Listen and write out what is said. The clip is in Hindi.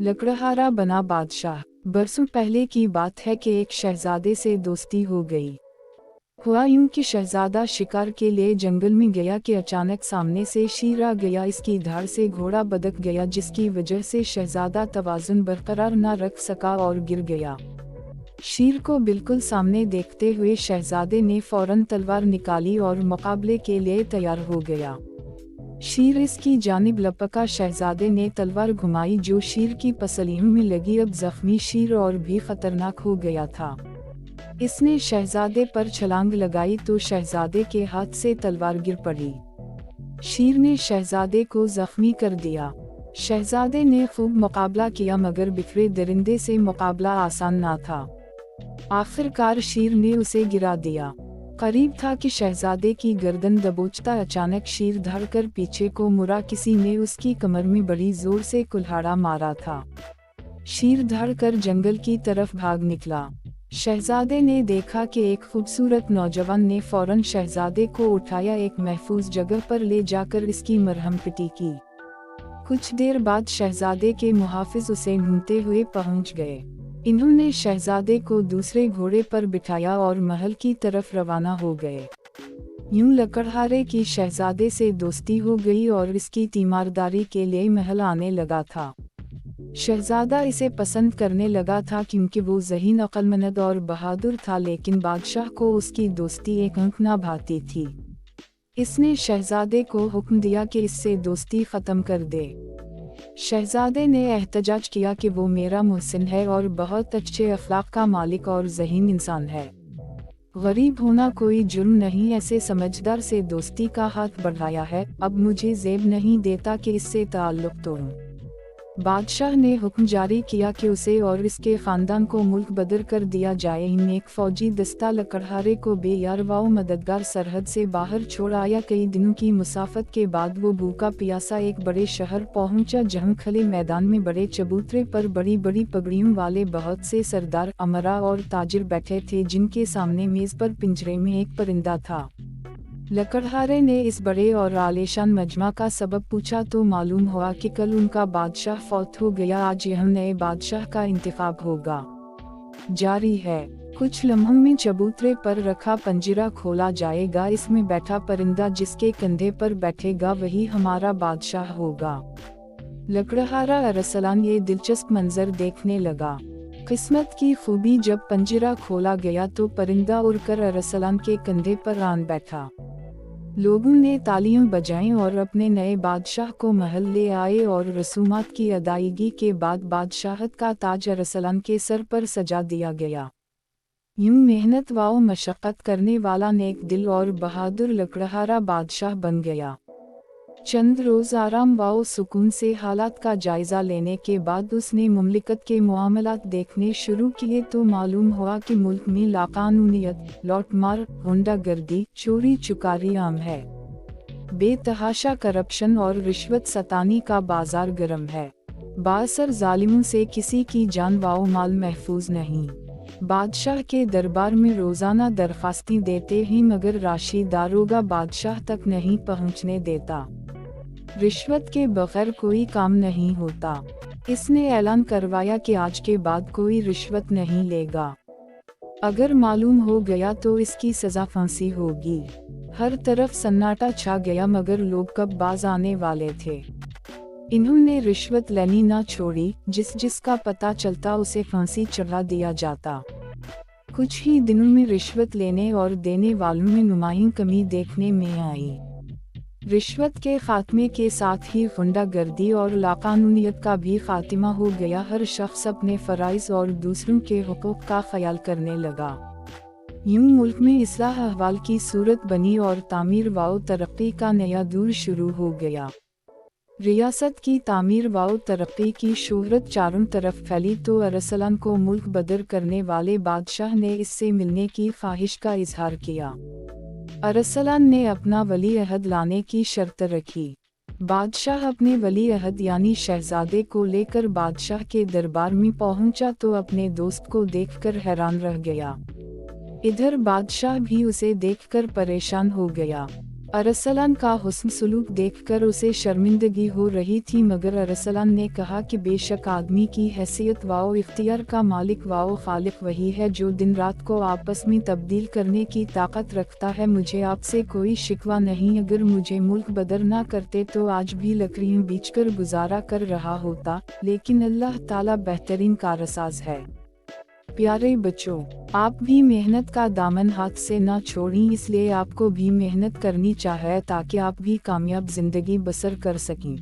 लकड़हारा बना बादशाह। बरसों पहले की बात है कि एक शहजादे से दोस्ती हो गई। हुआ यूं कि शहजादा शिकार के लिए जंगल में गया कि अचानक सामने से शेर आ गया। इसकी धाड़ से घोड़ा बदक गया, जिसकी वजह से शहजादा तवाज़ुन बरकरार न रख सका और गिर गया। शेर को बिल्कुल सामने देखते हुए शहजादे ने फौरन तलवार निकाली और मुकाबले के लिए तैयार हो गया। शेर इसकी जानिब लपका। शहजादे ने तलवार घुमाई जो शेर की पसलियों में लगी। अब जख्मी शेर और भी खतरनाक हो गया था। इसने शहजादे पर छलांग लगाई तो शहजादे के हाथ से तलवार गिर पड़ी। शेर ने शहजादे को जख्मी कर दिया। शहजादे ने खूब मुकाबला किया, मगर बिखरे दरिंदे से मुकाबला आसान ना था। आखिरकार शेर ने उसे गिरा दिया। करीब था कि शहजादे की गर्दन दबोचता अचानक शेर धड़कर पीछे को मुड़ा। किसी ने उसकी कमर में बड़ी जोर से कुल्हाड़ा मारा था। शेर धड़कर जंगल की तरफ भाग निकला। शहजादे ने देखा कि एक खूबसूरत नौजवान ने फौरन शहजादे को उठाया, एक महफूज जगह पर ले जाकर इसकी मरहम पिटी की। कुछ देर बाद शहजादे के मुहाफिज उसे ढूंढते हुए पहुंच गए। इन्होंने शहजादे को दूसरे घोड़े पर बिठाया और महल की तरफ रवाना हो गए। यूं लकड़हारे की शहजादे से दोस्ती हो गई और इसकी तीमारदारी के लिए महल आने लगा था। शहजादा इसे पसंद करने लगा था क्योंकि वो ज़हीन, अक्लमंद और बहादुर था, लेकिन बादशाह को उसकी दोस्ती एक अंक ना भाती थी। इसने शहजादे को हुक्म दिया कि इससे दोस्ती ख़त्म कर दे। शहजादे ने एहतजाज किया कि वो मेरा मुहसिन है और बहुत अच्छे अखलाक का मालिक और ज़हीन इंसान है। गरीब होना कोई जुर्म नहीं, ऐसे समझदार से दोस्ती का हाथ बढ़ाया है। अब मुझे ज़ेब नहीं देता कि इससे ताल्लुक़ तोड़ूं। बादशाह ने हुक्म जारी किया कि उसे और इसके खानदान को मुल्क बदर कर दिया जाए। इन एक फौजी दस्ता लकड़हारे को बेयार व मददगार सरहद से बाहर छोड़ आया। कई दिनों की मुसाफत के बाद वो भूखा प्यासा एक बड़े शहर पहुंचा, जहां खुले मैदान में बड़े चबूतरे पर बड़ी बड़ी पगड़ियों वाले बहुत से सरदार, अमरा और ताजिर बैठे थे, जिनके सामने मेज पर पिंजरे में एक परिंदा था। लकड़हारे ने इस बड़े और आलीशान मजमा का सबब पूछा तो मालूम हुआ कि कल उनका बादशाह फौत हो गया। आज यह नए बादशाह का इंतखाब होगा। जारी है। कुछ लम्हों में चबूतरे पर रखा पंजरा खोला जाएगा। इसमें बैठा परिंदा जिसके कंधे पर बैठेगा वही हमारा बादशाह होगा। लकड़हारा अरसलान ये दिलचस्प मंजर देखने लगा। किस्मत की खूबी, जब पंजरा खोला गया तो परिंदा उड़कर अरसलान के कंधे पर आन बैठा। लोगों ने तालियां बजाईं और अपने नए बादशाह को महल ले आए और रसूमात की अदायगी के बाद बादशाहत का ताज अरसलान के सर पर सजा दिया गया। यूं मेहनत व मशक्क़त करने वाला नेक दिल और बहादुर लकड़हारा बादशाह बन गया। चंद रोज़ आराम व सुकून से हालात का जायज़ा लेने के बाद उसने मुमलिकत के मामलात देखने शुरू किए तो मालूम हुआ कि मुल्क में लाकानूनियत, लूटमार, गुंडागर्दी, चोरी चुकारी आम है। बेतहाशा करप्शन और रिश्वत सतानी का बाजार गर्म है। बासर जालिमों से किसी की जान व माल महफूज नहीं। बादशाह के दरबार में रोज़ाना दरख्वास्तें देते हैं, मगर राशि दारोगा बादशाह तक नहीं पहुँचने देता। रिश्वत के बगैर कोई काम नहीं होता। इसने ऐलान करवाया कि आज के बाद कोई रिश्वत नहीं लेगा। अगर मालूम हो गया तो इसकी सज़ा फांसी होगी। हर तरफ सन्नाटा छा गया, मगर लोग कब बाज आने वाले थे। इन्होंने रिश्वत लेनी ना छोड़ी। जिसका पता चलता उसे फांसी चढ़ा दिया जाता। कुछ ही दिनों में रिश्वत लेने और देने वालों में नुमायां कमी देखने में आई। रिश्वत के खात्मे के साथ ही गुंडागर्दी और लाकानूनियत का भी खात्मा हो गया। हर शख्स अपने फ़राइज़ और दूसरों के हुकूक का ख्याल करने लगा। यूं मुल्क में इस्लाह अहवाल की सूरत बनी और तामीर व तरक्की का नया दौर शुरू हो गया। रियासत की तामीर व तरक्की की शोहरत चारों तरफ फैली तो अरसलान को मुल्क बदर करने वाले बादशाह ने इससे मिलने की ख्वाहिश का इजहार किया। अरसलान ने अपना वली अहद लाने की शर्त रखी। बादशाह अपने वली अहद यानी शहजादे को लेकर बादशाह के दरबार में पहुंचा तो अपने दोस्त को देखकर हैरान रह गया। इधर बादशाह भी उसे देखकर परेशान हो गया। अरसलान का हुस्न सलूक देखकर उसे शर्मिंदगी हो रही थी, मगर अरसलान ने कहा कि बेशक आदमी की हैसियत वाओ इख्तियार का मालिक वाओ खालिक वही है जो दिन रात को आपस में तब्दील करने की ताकत रखता है। मुझे आपसे कोई शिकवा नहीं, अगर मुझे मुल्क बदर ना करते तो आज भी लकड़ियाँ बेचकर गुजारा कर रहा होता, लेकिन अल्लाह ताला बेहतरीन कारसाज है। प्यारे बच्चों, आप भी मेहनत का दामन हाथ से ना छोड़ें, इसलिए आपको भी मेहनत करनी चाहिए ताकि आप भी कामयाब जिंदगी बसर कर सकें।